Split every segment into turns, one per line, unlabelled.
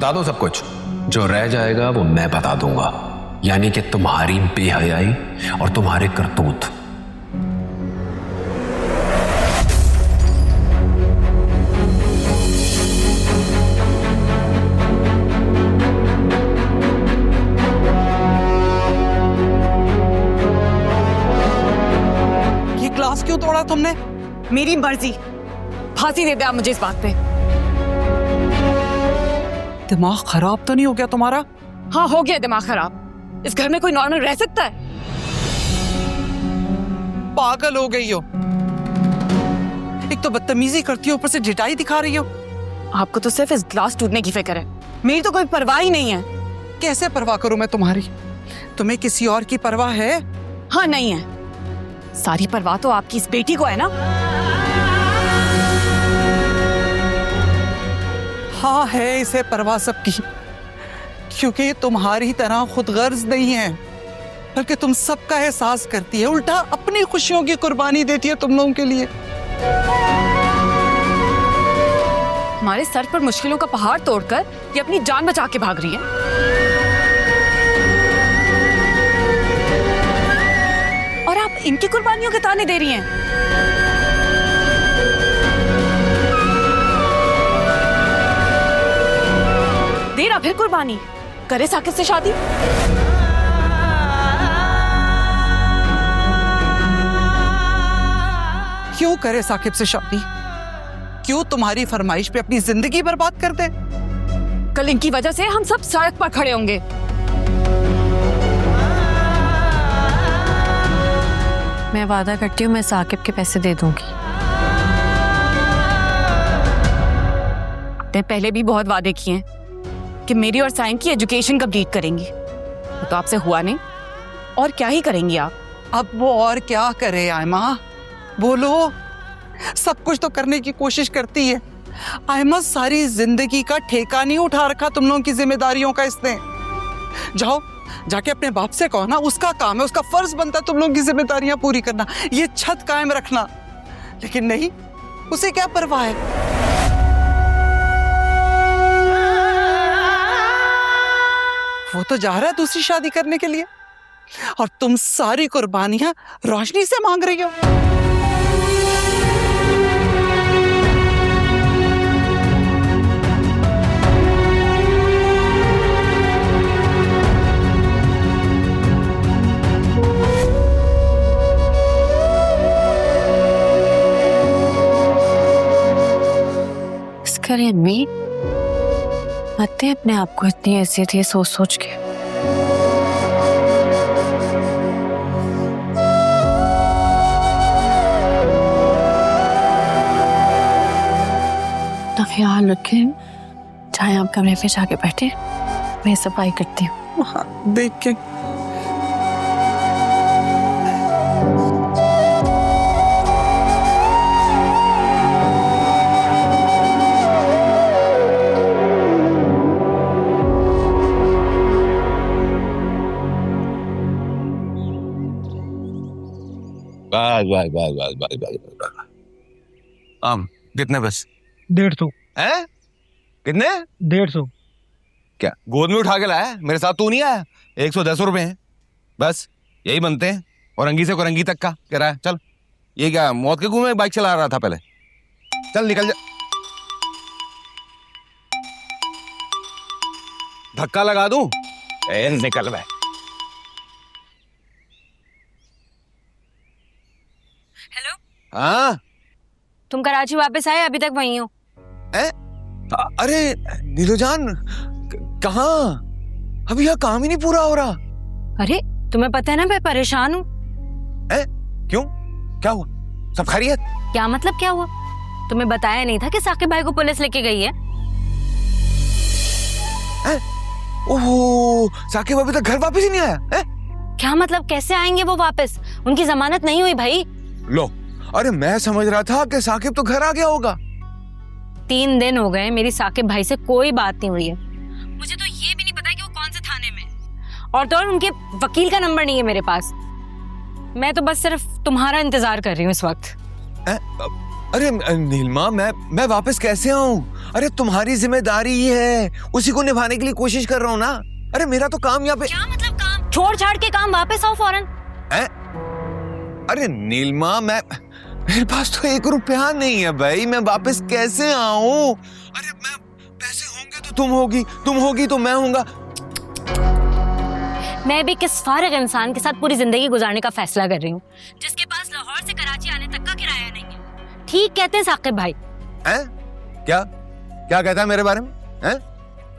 बता दो सब कुछ, जो रह जाएगा वो मैं बता दूंगा, यानी कि तुम्हारी बेहयाई और तुम्हारे करतूत।
ये ग्लास क्यों तोड़ा तुमने?
मेरी मर्जी, फांसी दे दे आप मुझे इस बात पे।
दिमाग खराब तो नहीं हो गया तुम्हारा?
हाँ हो गया दिमाग खराब। इस घर में कोई नॉर्मल रह सकता है?
पागल हो गई हो। एक तो बदतमीजी करती हो, ऊपर से ढिठाई दिखा रही हो।
आपको तो सिर्फ इस ग्लास टूटने की फिक्र है, मेरी तो कोई परवाह ही नहीं है।
कैसे परवाह करूं मैं तुम्हारी? तुम्हें किसी और की परवाह है?
हाँ नहीं है, सारी परवाह तो आपकी इस बेटी को है ना।
हाँ है इसे परवाह सबकी, क्योंकि ये तुम्हारी तरह खुदगर्ज नहीं है, बल्कि तुम सबका एहसास करती है, उल्टा अपनी खुशियों की कुर्बानी देती है तुम लोगों के लिए।
हमारे सर पर मुश्किलों का पहाड़ तोड़कर ये अपनी जान बचा के भाग रही है। और आप इनकी कुर्बानियों के ताने दे रही हैं। दे रहा फिर कुर्बानी, करे साकिब से शादी।
क्यों करे साकिब से शादी? क्यों तुम्हारी फरमाइश पे अपनी जिंदगी बर्बाद कर दे?
कल इनकी वजह से हम सब सड़क पर खड़े होंगे।
मैं वादा करती हूँ मैं साकिब के पैसे दे दूंगी।
आपने पहले भी बहुत वादे किए हैं कि मेरी और साइम की एजुकेशन कंप्लीट करेंगी, वो तो आपसे हुआ नहीं, और क्या ही करेंगी आप?
अब वो और क्या करे आयमा, बोलो। सब कुछ तो करने की कोशिश करती है। आयमा सारी जिंदगी का ठेका नहीं उठा रखा तुम लोगों की जिम्मेदारियों का इसने। जाओ जाके अपने बाप से कहो ना, उसका काम है, उसका फर्ज बनता है तुम लोगों की जिम्मेदारियां पूरी करना, ये छत कायम रखना। लेकिन नहीं, उसे क्या परवाह है। वो तो जा रहा है दूसरी शादी करने के लिए, और तुम सारी कुर्बानियां रोशनी से मांग रही हो।
करें अम्मी, आते हैं अपने आप को इतनी हैसियत ये सोच सोच के। अपना ख्याल रखें, चाहे आप कमरे पे जाके बैठे, मैं सफाई करती हूँ।
हाँ, देख के
बस बस बस बस बस बस बस। कितने बस?
150।
हैं? कितने?
150।
क्या गोद में उठा के लाया है? मेरे साथ तू नहीं आया? 110 रुपए हैं, बस यही बनते हैं। और अंगी से कोरंगी तक का किराया। चल, ये क्या मौत के कुएं में बाइक चला रहा था पहले? चल निकल जा। धक्का लगा दूं? निकल बे।
हेलो,
हाँ
तुम कराची वापस आए? अभी तक वहीं हो?
अरे नीलूजान, कहाँ? अभी यहाँ काम ही नहीं पूरा हो रहा।
अरे तुम्हें पता है ना मैं परेशान हूँ।
क्यों? क्या हुआ? सब खैरियत?
क्या मतलब क्या हुआ? तुम्हें बताया नहीं था कि साकिब भाई को पुलिस लेके गई है?
ओहो, साकिब अभी तक घर वापस ही नहीं आया है?
क्या मतलब कैसे आएंगे वो वापस? उनकी जमानत नहीं हुई भाई।
लो, अरे मैं समझ रहा था कि साकिब तो घर आ गया होगा।
3 दिन हो गए मेरी साकिब भाई से कोई बात नहीं हुई है। मुझे तो ये भी नहीं पता कि वो कौन से थाने में, और तो और उनके वकील का नंबर नहीं है मेरे पास। मैं तो बस सिर्फ तुम्हारा इंतजार कर रही हूँ इस वक्त।
अरे नीलमा, मैं वापस कैसे आऊं? अरे तुम्हारी जिम्मेदारी ही है, उसी को निभाने के लिए कोशिश कर रहा हूँ ना। अरे मेरा तो काम यहाँ पे।
क्या मतलब काम? छोड़ छाड़ के काम वापस आओ फौरन।
अरे नीलमा, मेरे पास तो 1 रुपया नहीं है भाई, मैं वापस कैसे आऊं? अरे पैसे होंगे तो तुम होगी तो मैं होऊंगा।
मैं भी किस फारिग इंसान के साथ पूरी जिंदगी गुजारने का फैसला कर रही हूँ, जिसके पास लाहौर से कराची आने तक का किराया नहीं है। ठीक कहते हैं साकिब भाई।
क्या कहता है मेरे बारे में?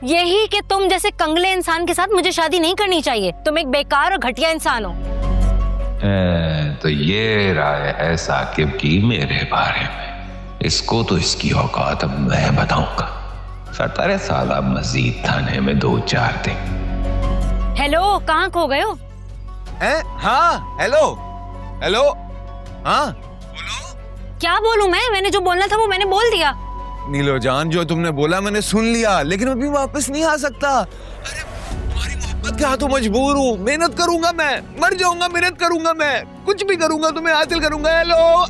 यही कि तुम जैसे कंगले इंसान के साथ मुझे शादी नहीं करनी चाहिए। तुम एक बेकार और घटिया इंसान हो।
तो ये राय है साकिब की मेरे बारे में। इसको तो इसकी औकात अब मैं बताऊंगा। 17 साल मजीद थाने में 2-4 दिन।
हेलो, कहाँ खो गए हो?
हाँ, हेलो, हाँ बोलो।
क्या बोलूं मैंने जो बोलना था वो मैंने बोल दिया।
नीलो जान, जो तुमने बोला मैंने सुन लिया, लेकिन अभी वापस नहीं आ सकता। अरे तुम्हारी मोहब्बत के हाथों मजबूर हूँ। मेहनत करूंगा, मैं मर जाऊंगा, मेहनत करूंगा, मैं कुछ भी करूंगा, तुम्हें हासिल करूंगा।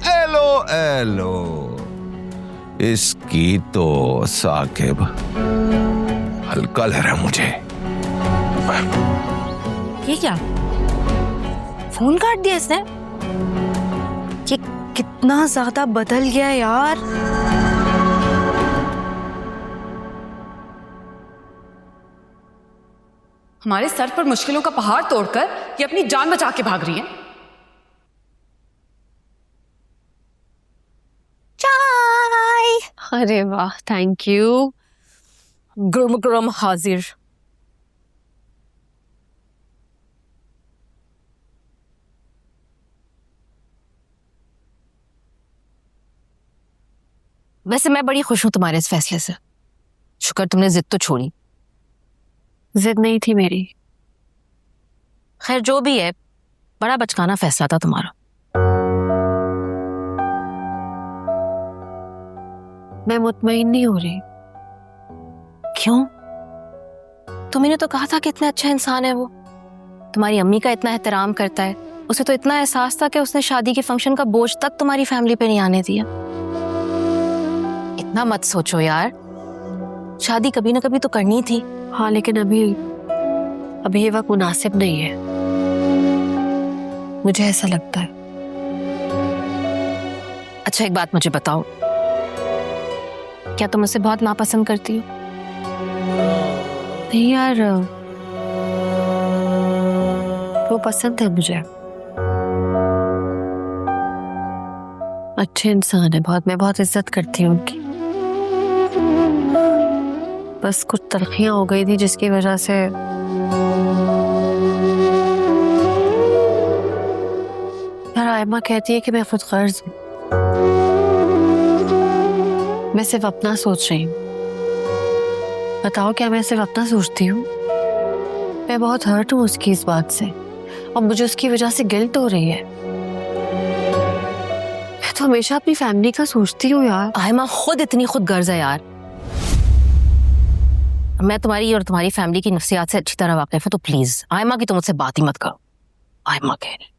हेलो, इसकी तो साकिब हल्का लग रहा मुझे।
ये क्या? फोन काट दिया इसने? ये कितना ज्यादा बदल गया यार।
हमारे सर पर मुश्किलों का पहाड़ तोड़कर ये अपनी जान बचा के भाग रही है।
चाय। अरे वाह, थैंक यू। गरम गरम हाजिर। वैसे मैं बड़ी खुश हूं तुम्हारे इस फैसले से। शुक्र तुमने जिद तो छोड़ी। जिद नहीं थी मेरी। खैर जो भी है, बड़ा बचकाना फैसला था तुम्हारा। मैं मुतमईन नहीं हो रही। क्यों? तुमने तो कहा था कि इतना अच्छा इंसान है वो। तुम्हारी अम्मी का इतना एहतराम करता है। उसे तो इतना एहसास था कि उसने शादी के फंक्शन का बोझ तक तुम्हारी फैमिली पे नहीं आने दिया। इतना मत सोचो यार, शादी कभी ना कभी तो करनी थी। हाँ, लेकिन अभी ये वक्त मुनासिब नहीं है, मुझे ऐसा लगता है। अच्छा एक बात मुझे बताओ, क्या तुम उसे बहुत नापसंद करती हो? नहीं यार, वो पसंद है मुझे। अच्छे इंसान है बहुत, मैं बहुत इज्जत करती हूँ उनकी। बस कुछ तलखियां हो गई थी जिसकी वजह से यार आयमा कहती है कि मैं खुद गर्ज हूं। मैं सिर्फ अपना सोच रही हूँ। बताओ, क्या मैं सिर्फ अपना सोचती हूँ? मैं बहुत हर्ट हूँ उसकी इस बात से, और मुझे उसकी वजह से गिल्ट हो रही है। मैं तो हमेशा अपनी फैमिली का सोचती हूँ यार। आयमा खुद इतनी खुद गर्ज है यार। मैं तुम्हारी और तुम्हारी फैमिली की नफ्सियात से अच्छी तरह वाकिफ हूं, तो प्लीज आयमा की तो मुझसे बात ही मत करो। आयमा कह रही।